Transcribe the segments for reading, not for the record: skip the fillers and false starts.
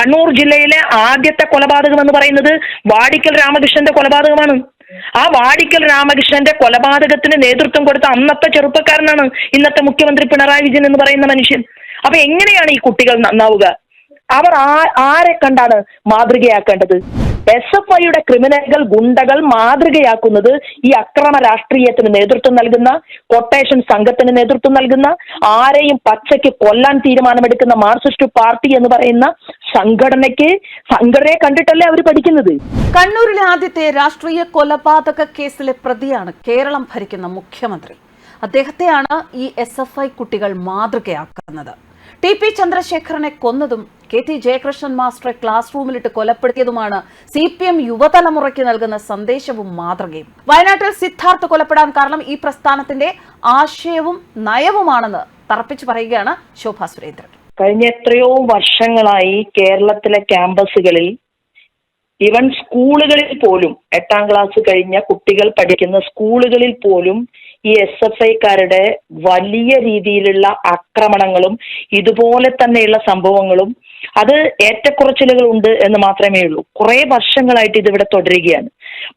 കണ്ണൂർ ജില്ലയിലെ ആദ്യത്തെ കൊലപാതകം എന്ന് പറയുന്നത് വാടിക്കൽ രാമകൃഷ്ണന്റെ കൊലപാതകമാണ്. ആ വാടിക്കൽ രാമകൃഷ്ണന്റെ കൊലപാതകത്തിന് നേതൃത്വം കൊടുത്ത അന്നത്തെ ചെറുപ്പക്കാരനാണ് ഇന്നത്തെ മുഖ്യമന്ത്രി പിണറായി വിജയൻ എന്ന് പറയുന്ന മനുഷ്യൻ. അപ്പൊ എങ്ങനെയാണ് ഈ കുട്ടികൾ നന്നാവുക? അവർ ആരെ കണ്ടാണ് മാതൃകയാക്കേണ്ടത്? SFIയുടെ ക്രിമിനലുകൾ, ഗുണ്ടകൾ മാതൃകയാക്കുന്നത് ഈ അക്രമ രാഷ്ട്രീയത്തിന് നേതൃത്വം നൽകുന്ന, കൊട്ടേഷൻ സംഘത്തിന് നേതൃത്വം നൽകുന്ന, ആരെയും പച്ചയ്ക്ക് കൊല്ലാൻ തീരുമാനമെടുക്കുന്ന മാർക്സിസ്റ്റ് പാർട്ടി എന്ന് പറയുന്ന സംഘടനയെ കണ്ടിട്ടല്ലേ അവർ പഠിക്കുന്നത്. കണ്ണൂരിലെ ആദ്യത്തെ രാഷ്ട്രീയ കൊലപാതക കേസിലെ പ്രതിയാണ് കേരളം ഭരിക്കുന്ന മുഖ്യമന്ത്രി. അദ്ദേഹത്തെയാണ് ഈ SFI കുട്ടികൾ മാതൃകയാക്കുന്നത്. TP ചന്ദ്രശേഖരനെ കൊന്നതും KT ജയകൃഷ്ണൻ മാസ്റ്ററെ ക്ലാസ് റൂമിലിട്ട് കൊലപ്പെടുത്തിയതുമാണ് CPM യുവതലമുറയ്ക്ക് നൽകുന്ന സന്ദേശവും മാതൃകയും. വയനാട്ടിൽ സിദ്ധാർത്ഥ് കൊലപ്പെടാൻ കാരണം ഈ പ്രസ്ഥാനത്തിന്റെ ആശയവും നയവുമാണെന്ന് തറപ്പിച്ചു പറയുകയാണ് ശോഭാ സുരേന്ദ്രൻ. കഴിഞ്ഞ എത്രയോ വർഷങ്ങളായി കേരളത്തിലെ ക്യാമ്പസുകളിൽ, ഈവൻ സ്കൂളുകളിൽ പോലും, 8ാം ക്ലാസ് കഴിഞ്ഞ കുട്ടികൾ പഠിക്കുന്ന സ്കൂളുകളിൽ പോലും ഈ SFIക്കാരുടെ വലിയ രീതിയിലുള്ള ആക്രമണങ്ങളും ഇതുപോലെ തന്നെയുള്ള സംഭവങ്ങളും, അത് ഏറ്റക്കുറച്ചിലുകൾ ഉണ്ട് എന്ന് മാത്രമേ ഉള്ളൂ. കുറെ വർഷങ്ങളായിട്ട് ഇതിവിടെ തുടരുകയാണ്.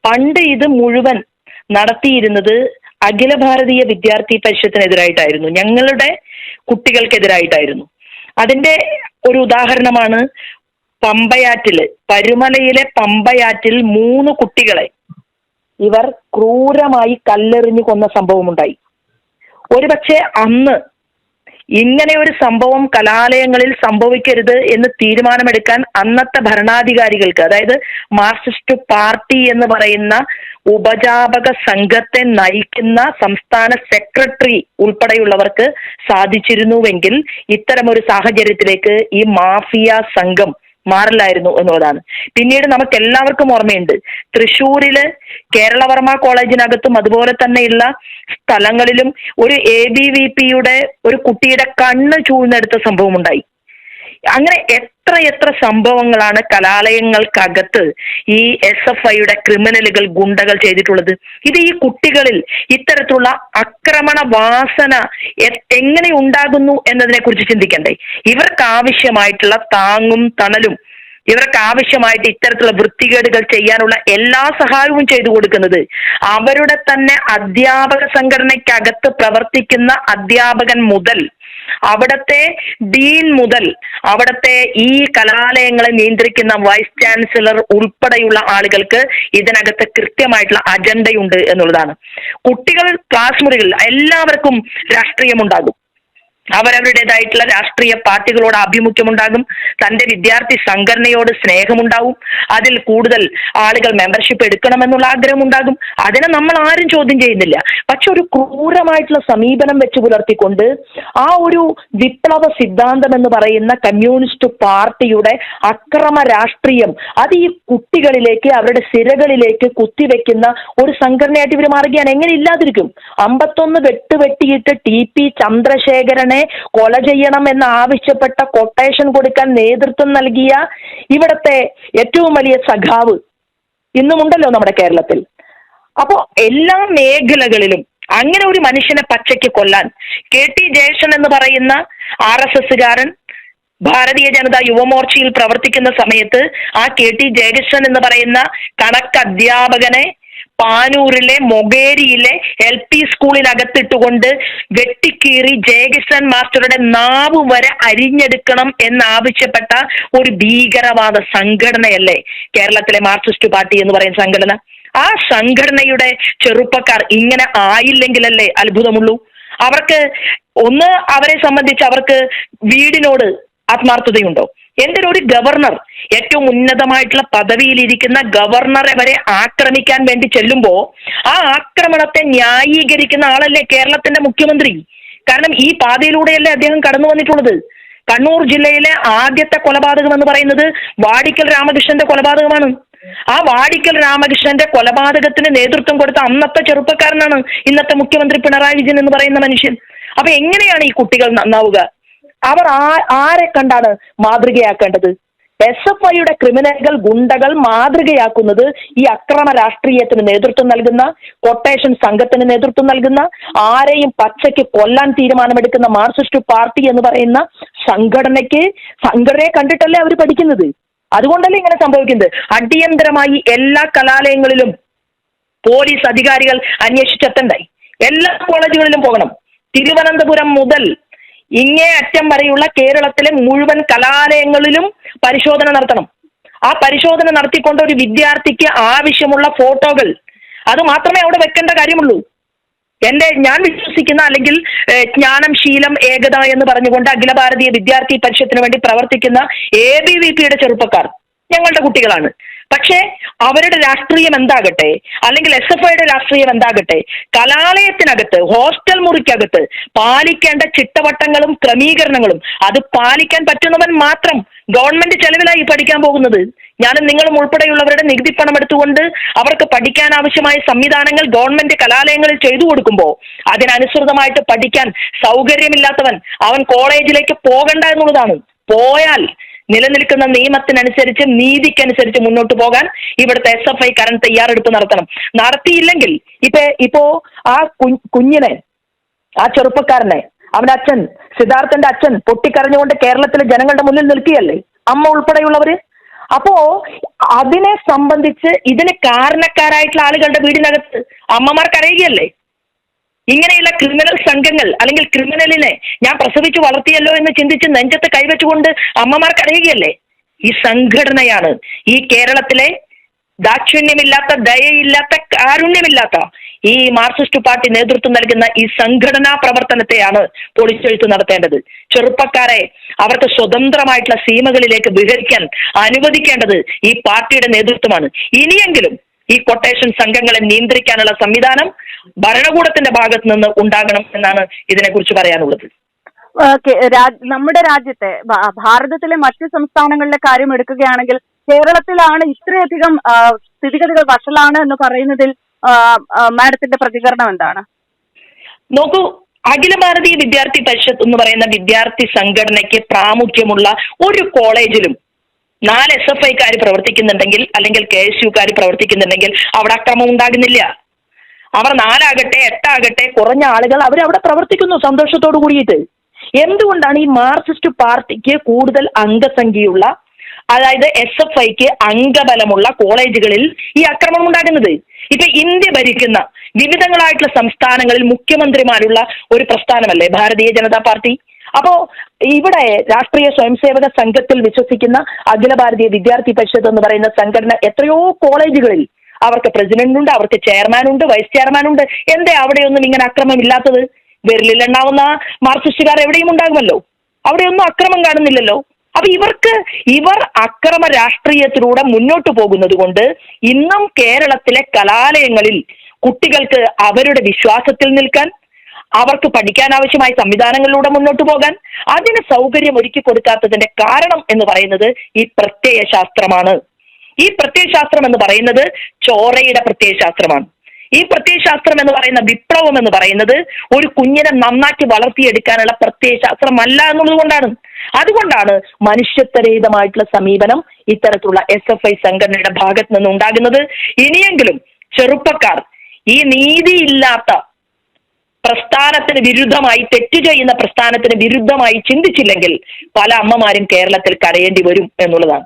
പണ്ട് ഇത് മുഴുവൻ നടത്തിയിരുന്നത് അഖില ഭാരതീയ വിദ്യാർത്ഥി പരിഷത്തിനെതിരായിട്ടായിരുന്നു, ഞങ്ങളുടെ കുട്ടികൾക്കെതിരായിട്ടായിരുന്നു. അതിന്റെ ഒരു ഉദാഹരണമാണ് പമ്പയാറ്റില്, പരുമലയിലെ പമ്പയാറ്റിൽ 3 കുട്ടികളെ ഇവർ ക്രൂരമായി കല്ലെറിഞ്ഞു കൊന്ന സംഭവമുണ്ടായി. ഒരുപക്ഷെ അന്ന് ഇങ്ങനെ ഒരു സംഭവം കലാലയങ്ങളിൽ സംഭവിക്കരുത് എന്ന് തീരുമാനമെടുക്കാൻ അന്നത്തെ ഭരണാധികാരികൾക്ക്, അതായത് മാർക്സിസ്റ്റ് പാർട്ടി എന്ന് പറയുന്ന ഉപജാപക സംഘത്തെ നയിക്കുന്ന സംസ്ഥാന സെക്രട്ടറി ഉൾപ്പെടെയുള്ളവർക്ക് സാധിച്ചിരുന്നുവെങ്കിൽ ഇത്തരമൊരു സാഹചര്യത്തിലേക്ക് ഈ മാഫിയ സംഘം മാറില്ലായിരുന്നു എന്നുള്ളതാണ്. പിന്നീട് നമുക്ക് എല്ലാവർക്കും ഓർമ്മയുണ്ട്, തൃശ്ശൂരില് കേരളവർമ്മ കോളേജിനകത്തും അതുപോലെ തന്നെയുള്ള സ്ഥലങ്ങളിലും ഒരു ABVPയുടെ ഒരു കുട്ടിയുടെ കണ്ണ് ചൂഴ്ന്നെടുത്ത സംഭവം ഉണ്ടായി. അങ്ങനെ എത്ര സംഭവങ്ങളാണ് കലാലയങ്ങൾക്കകത്ത് ഈ SFIയുടെ ക്രിമിനലുകൾ, ഗുണ്ടകൾ ചെയ്തിട്ടുള്ളത്. ഇത് ഈ കുട്ടികളിൽ ഇത്തരത്തിലുള്ള ആക്രമണ വാസന എങ്ങനെ ഉണ്ടാകുന്നു എന്നതിനെ കുറിച്ച് ചിന്തിക്കണ്ടേ? ഇവർക്ക് ആവശ്യമായിട്ടുള്ള താങ്ങും തണലും, ഇവർക്ക് ആവശ്യമായിട്ട് ഇത്തരത്തിലുള്ള വൃത്തികേടുകൾ ചെയ്യാനുള്ള എല്ലാ സഹായവും ചെയ്തു കൊടുക്കുന്നത് അവരുടെ തന്നെ അധ്യാപക സംഘടനയ്ക്കകത്ത് പ്രവർത്തിക്കുന്ന അധ്യാപകൻ മുതൽ അവിടത്തെ ഡീൻ മുതൽ അവിടത്തെ ഈ കലാലയങ്ങളെ നിയന്ത്രിക്കുന്ന വൈസ് ചാൻസലർ ഉൾപ്പെടെയുള്ള ആളുകൾക്ക് ഇതിനകത്ത് കൃത്യമായിട്ടുള്ള അജണ്ടയുണ്ട് എന്നുള്ളതാണ്. കുട്ടികൾ ക്ലാസ് മുറികളിൽ എല്ലാവർക്കും രാഷ്ട്രീയമുണ്ടാകും, അവരവരുടേതായിട്ടുള്ള രാഷ്ട്രീയ പാർട്ടികളോട് ആഭിമുഖ്യമുണ്ടാകും, തന്റെ വിദ്യാർത്ഥി സംഘടനയോട് സ്നേഹമുണ്ടാവും, അതിൽ കൂടുതൽ ആളുകൾ മെമ്പർഷിപ്പ് എടുക്കണമെന്നുള്ള ആഗ്രഹമുണ്ടാകും. അതിനെ നമ്മൾ ആരും ചോദ്യം ചെയ്യുന്നില്ല. പക്ഷെ ഒരു ക്രൂരമായിട്ടുള്ള സമീപനം വെച്ച് പുലർത്തിക്കൊണ്ട് ആ ഒരു വിപ്ലവ സിദ്ധാന്തം എന്ന് പറയുന്ന കമ്മ്യൂണിസ്റ്റ് പാർട്ടിയുടെ അക്രമ രാഷ്ട്രീയം അത് ഈ കുട്ടികളിലേക്ക്, അവരുടെ സിരകളിലേക്ക് കുത്തിവെക്കുന്ന ഒരു സംഘടനയായിട്ട് ഇവർ മാറുകയാണ്. എങ്ങനെ ഇല്ലാതിരിക്കും? 51 വെട്ടുവെട്ടിയിട്ട് TP ചന്ദ്രശേഖരനെ കൊല ചെയ്യണം എന്ന് ആവശ്യപ്പെട്ട കൊട്ടേഷൻ കൊടുക്കാൻ നേതൃത്വം നൽകിയ ഇവിടത്തെ ഏറ്റവും വലിയ സഖാവ് ഇന്നുമുണ്ടല്ലോ നമ്മുടെ കേരളത്തിൽ. അപ്പോ എല്ലാ മേഖലകളിലും അങ്ങനെ ഒരു മനുഷ്യനെ പച്ചയ്ക്ക് കൊല്ലാൻ KT ജയകൃഷ്ണൻ എന്ന് പറയുന്ന RSSകാരൻ ഭാരതീയ ജനതാ യുവമോർച്ചയിൽ പ്രവർത്തിക്കുന്ന സമയത്ത് ആ KT ജയകൃഷ്ണൻ എന്ന് പറയുന്ന കണക്ക് അധ്യാപകനെ പാനൂരിലെ മൊകേരിയിലെ LP സ്കൂളിനകത്തിട്ടുകൊണ്ട് വെട്ടിക്കീറി ജയകൃഷ്ണൻ മാസ്റ്ററുടെ നാവ് വരെ അരിഞ്ഞെടുക്കണം എന്നാവശ്യപ്പെട്ട ഒരു ഭീകരവാദ സംഘടനയല്ലേ കേരളത്തിലെ മാർക്സിസ്റ്റ് പാർട്ടി എന്ന് പറയുന്ന സംഘടന? ആ സംഘടനയുടെ ചെറുപ്പക്കാർ ഇങ്ങനെ ആയില്ലെങ്കിലല്ലേ അത്ഭുതമുള്ളൂ. അവർക്ക് ഒന്ന്, അവരെ സംബന്ധിച്ച് അവർക്ക് വീടിനോട് ആത്മാർത്ഥതയുണ്ടോ? എന്തിനും ഒരു ഗവർണർ, ഏറ്റവും ഉന്നതമായിട്ടുള്ള പദവിയിലിരിക്കുന്ന ഗവർണറെ വരെ ആക്രമിക്കാൻ വേണ്ടി ചെല്ലുമ്പോ ആ ആക്രമണത്തെ ന്യായീകരിക്കുന്ന ആളല്ലേ കേരളത്തിന്റെ മുഖ്യമന്ത്രി? കാരണം ഈ പാതയിലൂടെയല്ലേ അദ്ദേഹം കടന്നു വന്നിട്ടുള്ളത്. കണ്ണൂർ ജില്ലയിലെ ആദ്യത്തെ കൊലപാതകം എന്ന് പറയുന്നത് വാടിക്കൽ രാമകൃഷ്ണന്റെ കൊലപാതകമാണ്. ആ വാടിക്കൽ രാമകൃഷ്ണന്റെ കൊലപാതകത്തിന് നേതൃത്വം കൊടുത്ത അന്നത്തെ ചെറുപ്പക്കാരനാണ് ഇന്നത്തെ മുഖ്യമന്ത്രി പിണറായി വിജയൻ എന്ന് പറയുന്ന മനുഷ്യൻ. അപ്പൊ എങ്ങനെയാണ് ഈ കുട്ടികൾ നന്നാവുക? അവർ ആരെ കണ്ടാണ് മാതൃകയാക്കേണ്ടത്? SFIയുടെ ക്രിമിനലുകൾ, ഗുണ്ടകൾ മാതൃകയാക്കുന്നത് ഈ അക്രമ രാഷ്ട്രീയത്തിന് നേതൃത്വം നൽകുന്ന, കൊട്ടേഷൻ സംഘത്തിന് നേതൃത്വം നൽകുന്ന, ആരെയും പച്ചയ്ക്ക് കൊല്ലാൻ തീരുമാനമെടുക്കുന്ന മാർക്സിസ്റ്റ് പാർട്ടി എന്ന് പറയുന്ന സംഘടനയെ കണ്ടിട്ടല്ലേ അവർ പഠിക്കുന്നത്. അതുകൊണ്ടല്ലേ ഇങ്ങനെ സംഭവിക്കുന്നത്. അടിയന്തരമായി എല്ലാ കലാലയങ്ങളിലും പോലീസ് അധികാരികൾ അന്വേഷിച്ചെത്തണ്ടായി. എല്ലാ കോളേജുകളിലും പോകണം. തിരുവനന്തപുരം മുതൽ ഇങ്ങേ അറ്റം വരെയുള്ള കേരളത്തിലെ മുഴുവൻ കലാലയങ്ങളിലും പരിശോധന നടത്തണം. ആ പരിശോധന നടത്തിക്കൊണ്ട് ഒരു വിദ്യാർത്ഥിക്ക് ആവശ്യമുള്ള ഫോട്ടോകൾ അത് മാത്രമേ അവിടെ വെക്കേണ്ട കാര്യമുള്ളൂ. ഞാൻ വിശ്വസിക്കുന്ന, അല്ലെങ്കിൽ ജ്ഞാനം, ശീലം, ഏകത എന്ന് പറഞ്ഞുകൊണ്ട് അഖില ഭാരതീയ വിദ്യാർത്ഥി പരിഷത്തിന് വേണ്ടി പ്രവർത്തിക്കുന്ന ABVPയുടെ ചെറുപ്പക്കാർ ഞങ്ങളുടെ കുട്ടികളാണ്. പക്ഷേ അവരുടെ രാഷ്ട്രീയം എന്താകട്ടെ, അല്ലെങ്കിൽ SFIയുടെ രാഷ്ട്രീയം എന്താകട്ടെ, കലാലയത്തിനകത്ത്, ഹോസ്റ്റൽ മുറിക്കകത്ത് പാലിക്കേണ്ട ചിട്ടവട്ടങ്ങളും ക്രമീകരണങ്ങളും അത് പാലിക്കാൻ പറ്റുന്നവൻ മാത്രം ഗവൺമെന്റ് ചെലവിലായി പഠിക്കാൻ പോകുന്നത്. ഞാനും നിങ്ങളും ഉൾപ്പെടെയുള്ളവരുടെ നികുതി പണം എടുത്തുകൊണ്ട് അവർക്ക് പഠിക്കാൻ ആവശ്യമായ സംവിധാനങ്ങൾ ഗവൺമെന്റ് കലാലയങ്ങളിൽ ചെയ്തു കൊടുക്കുമ്പോൾ അതിനനുസൃതമായിട്ട് പഠിക്കാൻ സൗകര്യമില്ലാത്തവൻ അവൻ കോളേജിലേക്ക് പോകണ്ട എന്നുള്ളതാണ്. പോയാൽ നിലനിൽക്കുന്ന നിയമത്തിനനുസരിച്ച്, നീതിക്കനുസരിച്ച് മുന്നോട്ട് പോകാൻ ഇവിടുത്തെ SFI തയ്യാറെടുപ്പ് നടത്തണം. നടത്തിയില്ലെങ്കിൽ ഇപ്പോ ആ കുഞ്ഞിനെ, ആ ചെറുപ്പക്കാരനെ, അവന്റെ അച്ഛൻ, സിദ്ധാർത്ഥന്റെ അച്ഛൻ പൊട്ടിക്കരഞ്ഞുകൊണ്ട് കേരളത്തിലെ ജനങ്ങളുടെ മുന്നിൽ നിൽക്കുകയല്ലേ, അമ്മ ഉൾപ്പെടെയുള്ളവര്. അപ്പോ അതിനെ സംബന്ധിച്ച് ഇതിന് കാരണക്കാരായിട്ടുള്ള ആളുകളുടെ വീടിനകത്ത് അമ്മമാർ കരയുകയല്ലേ. ഇങ്ങനെയുള്ള ക്രിമിനൽ സംഘങ്ങൾ, അല്ലെങ്കിൽ ക്രിമിനലിനെ ഞാൻ പ്രസവിച്ചു വളർത്തിയല്ലോ എന്ന് ചിന്തിച്ച് നെഞ്ചത്ത് കൈവച്ചുകൊണ്ട് അമ്മമാർ കരയുകയല്ലേ. ഈ സംഘടനയാണ് ഈ കേരളത്തിലെ ദാക്ഷിണ്യമില്ലാത്ത, ദയയില്ലാത്ത, കാരുണ്യമില്ലാത്ത ഈ മാർക്സിസ്റ്റ് പാർട്ടി നേതൃത്വം നൽകുന്ന ഈ സംഘടനാ പ്രവർത്തനത്തെയാണ് പൊളിച്ചെഴുത്ത് നടത്തേണ്ടത്. ചെറുപ്പക്കാരെ അവർക്ക് സ്വതന്ത്രമായിട്ടുള്ള സീമകളിലേക്ക് വിഹരിക്കാൻ അനുവദിക്കേണ്ടത് ഈ പാർട്ടിയുടെ നേതൃത്വമാണ്. ഇനിയെങ്കിലും ഈ കൊട്ടേഷൻ സംഘങ്ങളെ നിയന്ത്രിക്കാനുള്ള സംവിധാനം ഭരണകൂടത്തിന്റെ ഭാഗത്ത് നിന്ന് ഉണ്ടാകണം എന്നാണ് ഇതിനെക്കുറിച്ച് പറയാനുള്ളത്. നമ്മുടെ രാജ്യത്തെ, ഭാരതത്തിലെ മറ്റ് സംസ്ഥാനങ്ങളിലെ കാര്യം എടുക്കുകയാണെങ്കിൽ കേരളത്തിലാണ് ഇത്രയധികം സ്ഥിതിഗതികൾ വഷളാണ് എന്ന് പറയുന്നതിൽ മാഡത്തിന്റെ പ്രതികരണം എന്താണ്? നോക്കൂ, അഖില ഭാരതീയ വിദ്യാർത്ഥി പരിഷത്ത് എന്ന് പറയുന്ന വിദ്യാർത്ഥി സംഘടനയ്ക്ക് പ്രാമുഖ്യമുള്ള ഒരു കോളേജിലും 4 SFIക്കാർ പ്രവർത്തിക്കുന്നുണ്ടെങ്കിൽ, അല്ലെങ്കിൽ KSUക്കാർ പ്രവർത്തിക്കുന്നുണ്ടെങ്കിൽ അവിടെ അക്രമം ഉണ്ടാകുന്നില്ല. അവർ 4 ആകട്ടെ 8 ആകട്ടെ കുറഞ്ഞ ആളുകൾ അവരവിടെ പ്രവർത്തിക്കുന്നു സന്തോഷത്തോടു കൂടിയിട്ട്. എന്തുകൊണ്ടാണ് ഈ മാർക്സിസ്റ്റ് പാർട്ടിക്ക് കൂടുതൽ അംഗസംഖ്യയുള്ള, അതായത് SFIക്ക് അംഗബലമുള്ള കോളേജുകളിൽ ഈ അക്രമം ഉണ്ടാകുന്നത്? ഇപ്പൊ ഇന്ത്യ ഭരിക്കുന്ന വിവിധങ്ങളായിട്ടുള്ള സംസ്ഥാനങ്ങളിൽ മുഖ്യമന്ത്രിമാരുള്ള ഒരു പ്രസ്ഥാനമല്ലേ ഭാരതീയ ജനതാ പാർട്ടി? അപ്പോ ഇവിടെ രാഷ്ട്രീയ സ്വയംസേവക സംഘത്തിൽ വിശ്വസിക്കുന്ന അഖില ഭാരതീയ വിദ്യാർത്ഥി പരിഷത്ത് എന്ന് പറയുന്ന സംഘടന എത്രയോ കോളേജുകളിൽ അവർക്ക് പ്രസിഡന്റ് ഉണ്ട്, അവർക്ക് ചെയർമാൻ ഉണ്ട്, വൈസ് ചെയർമാൻ ഉണ്ട്. എന്തേ അവിടെയൊന്നും ഇങ്ങനെ അക്രമം ഇല്ലാത്തത്? വിരലിലുണ്ടാവുന്ന മാർക്സിസ്റ്റുകാർ എവിടെയും ഉണ്ടാകുമല്ലോ, അവിടെയൊന്നും അക്രമം കാണുന്നില്ലല്ലോ. അപ്പൊ ഇവർ അക്രമ രാഷ്ട്രീയത്തിലൂടെ മുന്നോട്ട് പോകുന്നത് കൊണ്ട് ഇന്നും കേരളത്തിലെ കലാലയങ്ങളിൽ കുട്ടികൾക്ക് അവരുടെ വിശ്വാസത്തിൽ നിൽക്കാൻ, അവർക്ക് പഠിക്കാൻ ആവശ്യമായ സംവിധാനങ്ങളിലൂടെ മുന്നോട്ട് പോകാൻ അതിന് സൗകര്യം ഒരുക്കി കൊടുക്കാത്തതിന്റെ കാരണം എന്ന് പറയുന്നത് ഈ പ്രത്യയശാസ്ത്രമാണ്. ഈ പ്രത്യയശാസ്ത്രം എന്ന് പറയുന്നത് ചോറയുടെ പ്രത്യയശാസ്ത്രമാണ്. ഈ പ്രത്യയശാസ്ത്രം എന്ന് പറയുന്ന വിപ്ലവം എന്ന് പറയുന്നത് ഒരു കുഞ്ഞിനെ നന്നാക്കി വളർത്തിയെടുക്കാനുള്ള പ്രത്യയശാസ്ത്രമല്ല എന്നുള്ളത് അതുകൊണ്ടാണ് മനുഷ്യത്വരഹിതമായിട്ടുള്ള സമീപനം ഇത്തരത്തിലുള്ള SFI സംഘടനയുടെ ഭാഗത്ത് നിന്ന് ഉണ്ടാകുന്നത്. ഇനിയെങ്കിലും ചെറുപ്പക്കാർ ഈ നീതിയില്ലാത്ത പ്രസ്ഥാനത്തിന് വിരുദ്ധമായി, തെറ്റു ചെയ്യുന്ന പ്രസ്ഥാനത്തിന് വിരുദ്ധമായി ചിന്തിച്ചില്ലെങ്കിൽ പല അമ്മമാരും കേരളത്തിൽ കരയേണ്ടി വരും എന്നുള്ളതാണ്.